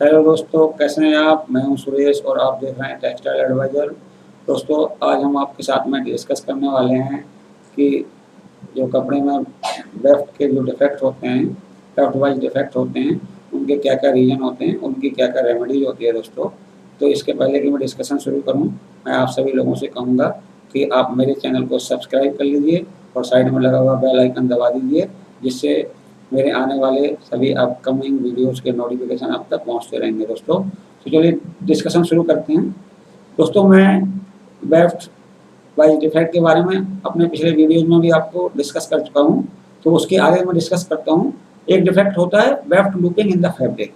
Hello दोस्तों, कैसे हैं आप? मैं हूं सुरेश और आप देख रहे हैं टेक्सटाइल एडवाइज़र। दोस्तों, आज हम आपके साथ में डिस्कस करने वाले हैं कि जो कपड़े में वेफ्ट के जो डिफेक्ट होते हैं, वेफ्ट वाइज डिफेक्ट होते हैं, उनके क्या-क्या रीज़न होते हैं, उनकी क्या-क्या रेमेडीज़ होती है दोस्तों। तो इसके पहले कि मैं डिस्कशन शुरू करूँ, मैं आप सभी लोगों से कहूँगा कि आप मेरे चैनल को सब्सक्राइब कर लीजिए और साइड में लगा हुआ बेल आइकन दबा दीजिए, जिससे मेरे आने वाले सभी अपकमिंग वीडियोज़ के नोटिफ़िकेशन आप तक पहुँचते रहेंगे दोस्तों। तो चलिए डिस्कशन शुरू करते हैं। दोस्तों, मैं वेफ्ट वाइज डिफेक्ट के बारे में अपने पिछले वीडियोज़ में भी आपको डिस्कस कर चुका हूँ, तो उसके आगे मैं डिस्कस करता हूँ। एक डिफेक्ट होता है weft looping in the fabric.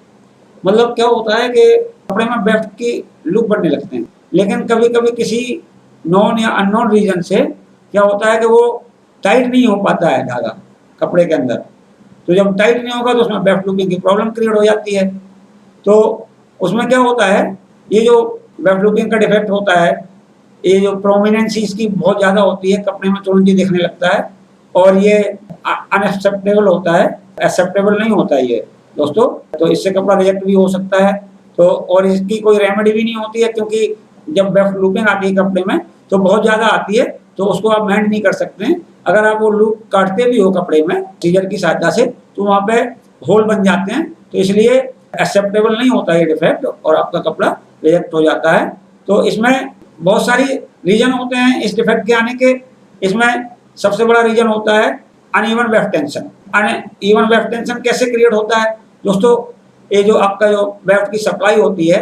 मतलब क्या होता है कि कपड़े में वेफ्ट की लूप बनने लगते हैं, लेकिन कभी-कभी किसी नॉन या अननोन रीज़न से क्या होता है कि वो टाइट नहीं हो पाता है धागा कपड़े के अंदर। तो जब टाइट नहीं होगा तो उसमें वेफ्ट लूपिंग की प्रॉब्लम क्रिएट हो जाती है। तो उसमें क्या होता है, ये जो वेफ्ट लूपिंग का डिफेक्ट होता है, ये जो प्रोमिनेंसी इसकी बहुत ज़्यादा होती है, कपड़े में तुरंत ही दिखने लगता है और ये अनएक्सेप्टेबल होता है, एक्सेप्टेबल नहीं होता है ये दोस्तों। तो इससे कपड़ा रिजेक्ट भी हो सकता है। तो और इसकी कोई रेमेडी भी नहीं होती है, क्योंकि जब वेफ्ट लूपिंग आती है कपड़े में तो बहुत ज़्यादा आती है, तो उसको आप मेंड नहीं कर सकते हैं। अगर आप वो लूप काटते भी हो कपड़े में सीजर की सहायता से, तो वहाँ पे होल बन जाते हैं, तो इसलिए एक्सेप्टेबल नहीं होता ये डिफेक्ट और आपका कपड़ा रिजेक्ट हो जाता है। तो इसमें बहुत सारी रीजन होते हैं इस डिफेक्ट के आने के। इसमें सबसे बड़ा रीजन होता है uneven weft tension. Uneven weft tension कैसे क्रिएट होता है दोस्तों? ये जो आपका जो वेफ्ट की सप्लाई होती है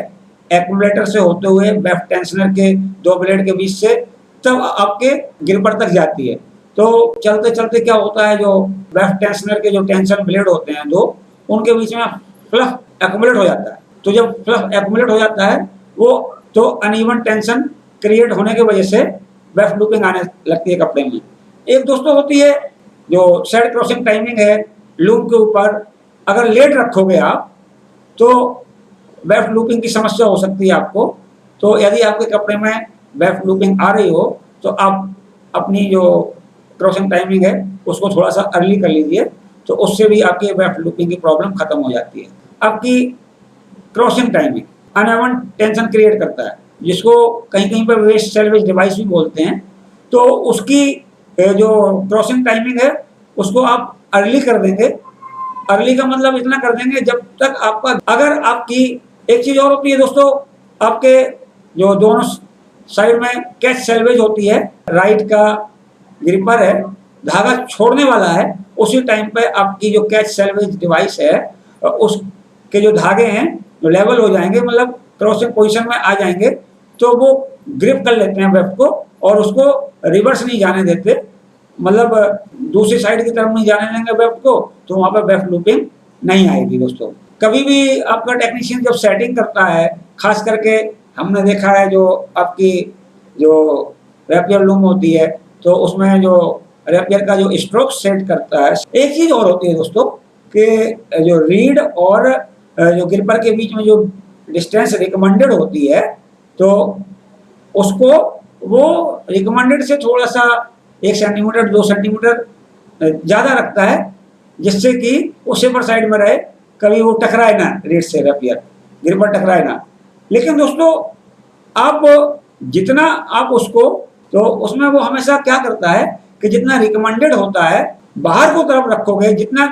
एक्यूमुलेटर से होते हुए वेफ्ट टेंशनर के दो ब्लेड के बीच से तब आपके ग्रिपर तक जाती है। तो चलते चलते क्या होता है, जो वेफ्ट टेंशनर के जो टेंशन ब्लेड होते हैं दो, उनके बीच में फ्लफ एक्यूमुलेट हो जाता है। तो जब फ्लफ एक्यूमुलेट हो जाता है वो, तो अनइवन टेंशन क्रिएट होने की वजह से वेफ्ट लूपिंग आने लगती है कपड़े में। एक दोस्तों होती है जो सेट क्रॉसिंग टाइमिंग है लूम के ऊपर, अगर लेट रखोगे आप तो वेफ्ट लूपिंग की समस्या हो सकती है आपको। तो यदि आपके कपड़े में वेफ्ट लूपिंग आ रही हो तो आप अपनी जो क्रॉसिंग टाइमिंग है उसको थोड़ा सा अर्ली कर लीजिए, तो उससे भी आपकी वेफ्ट लूपिंग की प्रॉब्लम खत्म हो जाती है। आपकी crossing timing uneven tension create करता है, जिसको कहीं कहीं पर वेस्ट सेल्वेज डिवाइस भी बोलते हैं। तो उसकी जो क्रॉसिंग टाइमिंग है उसको आप अर्ली कर देंगे। अर्ली का मतलब इतना कर देंगे जब तक आपका, अगर आपकी एक चीज और होती है दोस्तों, आपके जो दोनों साइड में कैच सेल्वेज होती है, राइट का ग्रिपर है, धागा छोड़ने वाला है, उसी टाइम पे आपकी जो कैच सेल्वेज डिवाइस है उसके जो धागे हैं जो लेवल हो जाएंगे, मतलब क्रॉसिंग पोजीशन में आ जाएंगे, तो वो ग्रिप कर लेते हैं वेफ्ट को और उसको रिवर्स नहीं जाने देते, मतलब दूसरी साइड की तरफ नहीं जाने देंगे वेफ्ट को, तो वहां पर वेफ्ट लूपिंग नहीं आएगी दोस्तों। कभी भी आपका टेक्नीशियन जब सेटिंग करता है, खास करके हमने देखा है जो आपकी जो रैपियर लूम होती है, तो उसमें जो रैपियर का जो स्ट्रोक सेट करता है, एक चीज और होती है दोस्तों कि जो रीड और जो ग्रिपर के बीच में जो डिस्टेंस रिकमेंडेड होती है, तो उसको वो रिकमेंडेड से थोड़ा सा 1 सेंटीमीटर 2 सेंटीमीटर ज़्यादा रखता है, जिससे कि वो सेपर साइड में रहे, कभी वो टकराए ना रीड से, रैपियर ग्रिपर टकराए ना। लेकिन दोस्तों आप जितना आप उसको, तो उसमें वो हमेशा क्या करता है कि जितना रिकमेंडेड होता है बाहर को तरफ रखोगे, जितना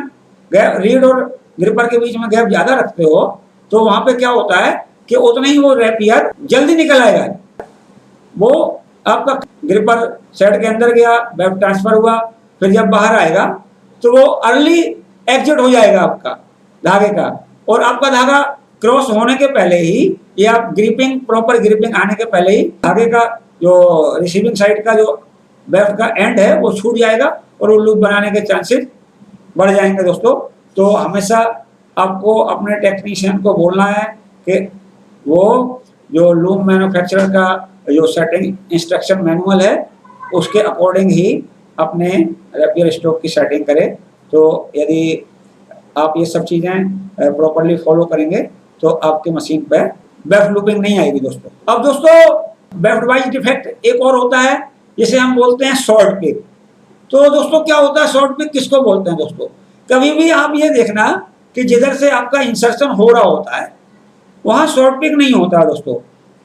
गैप रीड और ग्रिपर के बीच में गैप ज़्यादा रखते हो, तो वहाँ पे क्या होता है कि उतना ही वो रैपियर जल्दी निकल आएगा। वो आपका ग्रिपर सेट के अंदर गया, वेब ट्रांसफर हुआ, फिर जब बाहर आएगा तो वो अर्ली एग्जिट हो जाएगा आपका धागे का, और आपका धागा क्रॉस होने के पहले ही, या ग्रिपिंग प्रॉपर ग्रिपिंग आने के पहले ही धागे का जो रिसीविंग साइड का जो वेब का एंड है वो छूट जाएगा और वो लूप बनाने के चांसेस बढ़ जाएंगे दोस्तों। तो हमेशा आपको अपने टेक्नीशियन को बोलना है कि वो जो लूम मैन्युफैक्चरर का जो सेटिंग इंस्ट्रक्शन मैनुअल है उसके अकॉर्डिंग ही अपने रैपियर स्ट्रोक की सेटिंग करें। तो यदि आप ये सब चीज़ें प्रॉपरली फॉलो करेंगे तो आपके मशीन पर वेफ्ट लूपिंग नहीं आएगी दोस्तों। अब दोस्तों वेफ्ट वाइज डिफेक्ट एक और होता है जिसे हम बोलते हैं शॉर्ट पिक। तो दोस्तों क्या होता है शॉर्ट पिक, किसको बोलते हैं दोस्तों? कभी भी आप ये देखना कि जिधर से आपका इंसर्शन हो रहा होता है, वहाँ शॉर्ट पिक नहीं होता है दोस्तों।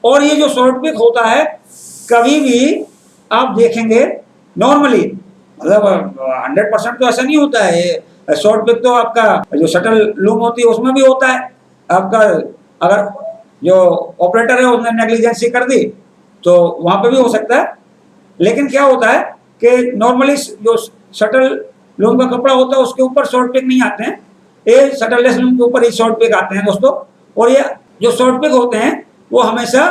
और ये जो शॉर्ट पिक होता है कभी भी आप देखेंगे नॉर्मली, मतलब 100% तो ऐसा नहीं होता है। शॉर्ट पिक तो आपका जो शटल लूम होती है उसमें भी होता है। आपका अगर जो ऑपरेटर है उसने नेग्लिजेंसी कर दी तो वहां पे भी हो सकता है। लेकिन क्या होता है कि नॉर्मली जो शटल लूम का कपड़ा होता है उसके ऊपर शॉर्ट पिक नहीं आते हैं, ये शटललेस लूम के ऊपर ही शॉर्ट पिक आते हैं दोस्तों। और ये जो शॉर्ट पिक होते हैं वो हमेशा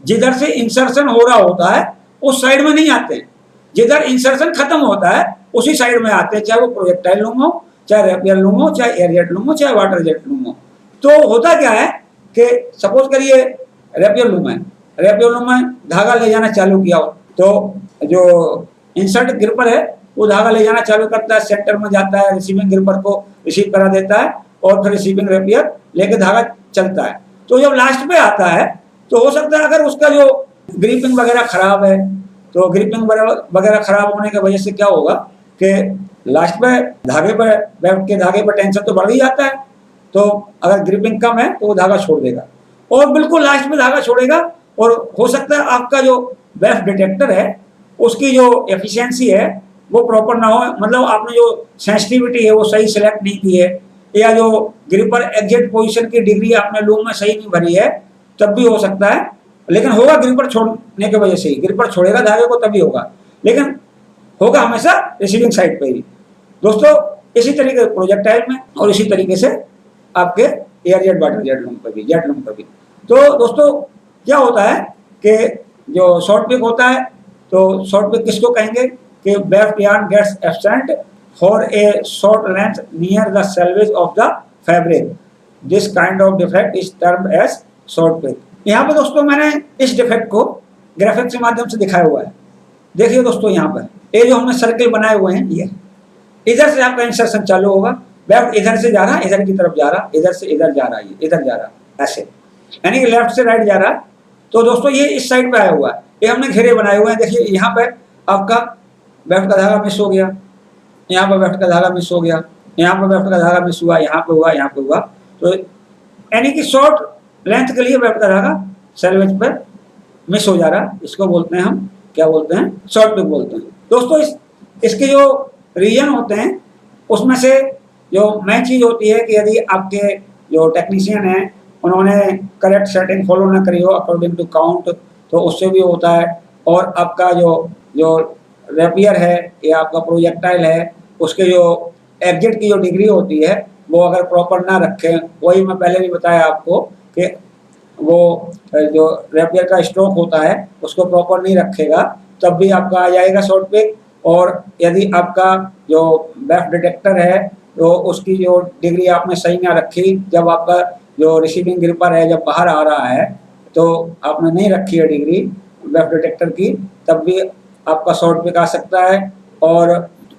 जिधर से इंसर्शन हो रहा होता है उस साइड में नहीं आते हैं, जिधर इंसर्शन खत्म होता है उसी साइड में आते हैं, चाहे वो प्रोजेक्टाइल लूम हो, चाहे रैपियर लूम हो, चाहे एयर जेट लूम हो, चाहे वाटर जेट लूम हो। तो होता क्या है कि सपोज करिए रैपियर लूम है, रैपियर लूम में धागा ले जाना चालू किया हो तो जो इंसर्ट ग्रिपर है वो धागा ले जाना चालू करता है, सेंटर में जाता है, रिसीविंग ग्रिपर को रिसीव करा देता है और फिर रिसीविंग रैपियर लेके धागा चलता है। तो जब लास्ट पे आता है तो हो सकता है अगर उसका जो ग्रिपिंग वगैरह खराब है तो ग्रिपिंग वगैरह खराब होने की वजह से क्या होगा कि लास्ट पे धागे पर वेफ्ट के धागे पर टेंशन तो बढ़ ही जाता है। तो अगर ग्रिपिंग कम है तो वो धागा छोड़ देगा और बिल्कुल लास्ट में धागा छोड़ेगा। और हो सकता है आपका जो वेफ्ट डिटेक्टर है उसकी जो एफिशिएंसी है वो प्रॉपर ना हो, मतलब आपने जो सेंसिटिविटी है वो सही सिलेक्ट नहीं की है, या जो ग्रिपर एग्जैक्ट पोजीशन की डिग्री आपने लूम में सही नहीं भरी है, तब भी हो सकता है। लेकिन होगा ग्रिपर छोड़ने की वजह से ही, ग्रिपर छोड़ेगा धागे को तभी होगा, लेकिन होगा हमेशा रिसीविंग साइड पे ही दोस्तों। इसी तरीके प्रोजेक्टाइल में और इसी तरीके से आपके air jet water jet loom पर भी, जेट लूम पर भी। तो दोस्तों क्या होता है कि जो शॉर्ट पिक होता है तो शॉर्ट पिक किसको कहेंगे कि weft yarn gets absent for a short length near the selvedge of the fabric, this kind of defect is termed as short pick. यहाँ पे दोस्तों मैंने इस डिफेक्ट को ग्राफिक्स के माध्यम से दिखाया हुआ है। देखिए दोस्तों यहाँ पर ये जो हमने सर्किल बनाए हुए हैं, ये इधर से आपका इंसर्शन चालू होगा, वेफ्ट इधर से जा रहा है, इधर की तरफ जा रहा, इधर से इधर जा रहा है, इधर जा रहा, ऐसे यानी कि लेफ्ट से राइट जा रहा। तो दोस्तों ये इस साइड पे आया हुआ है, ये हमने घेरे बनाए हुए हैं। देखिए यहाँ पे आपका वेफ्ट का धागा मिस हो गया, यहाँ पे वेफ्ट का धागा मिस हो गया, यहाँ पे वेफ्ट का धागा मिस हुआ, यहाँ पे हुआ, यहाँ पे हुआ। तो यानी कि शॉर्ट लेंथ के लिए वेफ्ट का धागा सेल्वेज पे मिस हो जा रहा, इसको बोलते हैं हम क्या बोलते हैं, शॉर्ट पिक बोलते हैं दोस्तों। इसके जो रीजन होते हैं उसमें से जो मेन चीज होती है कि यदि आपके जो टेक्नीशियन हैं उन्होंने करेक्ट सेटिंग फॉलो ना करी हो अकॉर्डिंग टू काउंट, तो उससे भी होता है। और आपका जो जो रैपियर है या आपका प्रोजेक्टाइल है उसके जो एग्जिट की जो डिग्री होती है वो अगर प्रॉपर ना रखें, वही मैं पहले भी बताया आपको कि वो जो रैपियर का स्ट्रोक होता है उसको प्रॉपर नहीं रखेगा तब भी आपका आ जाएगा शॉर्ट पिक। और यदि आपका जो वेफ्ट डिटेक्टर है तो उसकी जो डिग्री आपने सही ना रखी, जब आपका जो रिसीविंग ग्रिपर है जब बाहर आ रहा है तो आपने नहीं रखी है डिग्री वेफ्ट डिटेक्टर की, तब भी आपका शॉर्ट पिक आ सकता है। और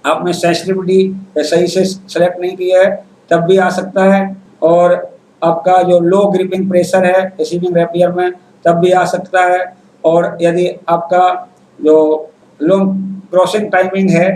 आपने सेंसिटिविटी सही से सेलेक्ट नहीं की है तब भी आ सकता है। और आपका जो लो ग्रिपिंग प्रेशर है रिसीविंग रैपियर में तब भी आ सकता है। और यदि आपका जो लॉन्ग क्रॉसिंग टाइमिंग है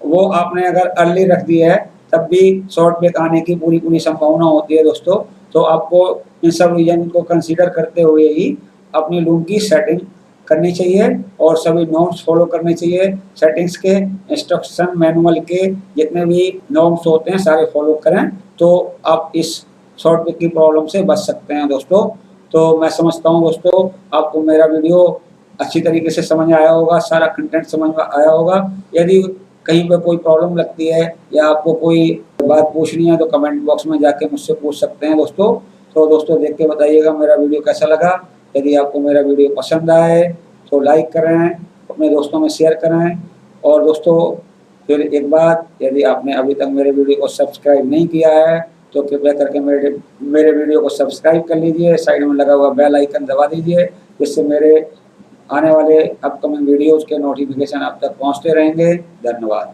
वो आपने अगर अर्ली रख दी है तब भी शॉर्ट पिक आने की पूरी संभावना होती है दोस्तों। तो आपको इन सब रीजन को कंसीडर करते हुए ही अपनी लूम की सेटिंग करनी चाहिए और सभी नॉर्म्स फॉलो करने चाहिए। सेटिंग्स के, इंस्ट्रक्शन मैनुअल के जितने भी नॉर्म्स होते हैं सारे फॉलो करें तो आप इस शॉर्ट पिक की प्रॉब्लम से बच सकते हैं दोस्तों। तो मैं समझता हूँ दोस्तों आपको मेरा वीडियो अच्छी तरीके से समझ आया होगा, सारा कंटेंट समझ में आया होगा। यदि कहीं पर कोई प्रॉब्लम लगती है या आपको कोई बात पूछनी है तो कमेंट बॉक्स में जाके मुझसे पूछ सकते हैं दोस्तों। तो दोस्तों देख के बताइएगा मेरा वीडियो कैसा लगा। यदि आपको मेरा वीडियो पसंद आए तो लाइक करें, अपने दोस्तों में शेयर करें। और दोस्तों फिर एक बात, यदि आपने अभी तक मेरे वीडियो को सब्सक्राइब नहीं किया है तो कृपया करके मेरे वीडियो को सब्सक्राइब कर लीजिए, साइड में लगा हुआ बेल आइकन दबा दीजिए, जिससे मेरे आने वाले अपकमिंग वीडियोज़ के नोटिफिकेशन आप तक पहुंचते रहेंगे। धन्यवाद।